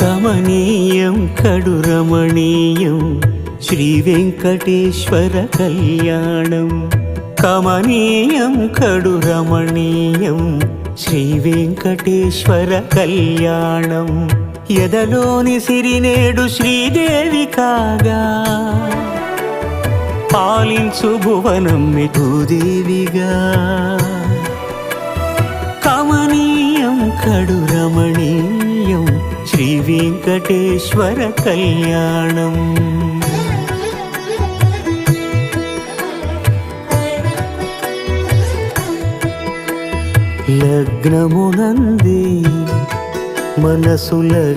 కమనీయం కడు రమణీయం శ్రీ వెంకటేశ్వర కళ్యాణం. కమనీయం కడు రమణీయం శ్రీ వెంకటేశ్వర కళ్యాణం. ఎదలోని సిరినేడు శ్రీదేవి కాగా పాలించు భువనం భూదేవిగా. కమనీయం కడు రమణీయం శ్రీ వెంకటేశ్వర కళ్యాణం. లగ్నమునందే మనసుల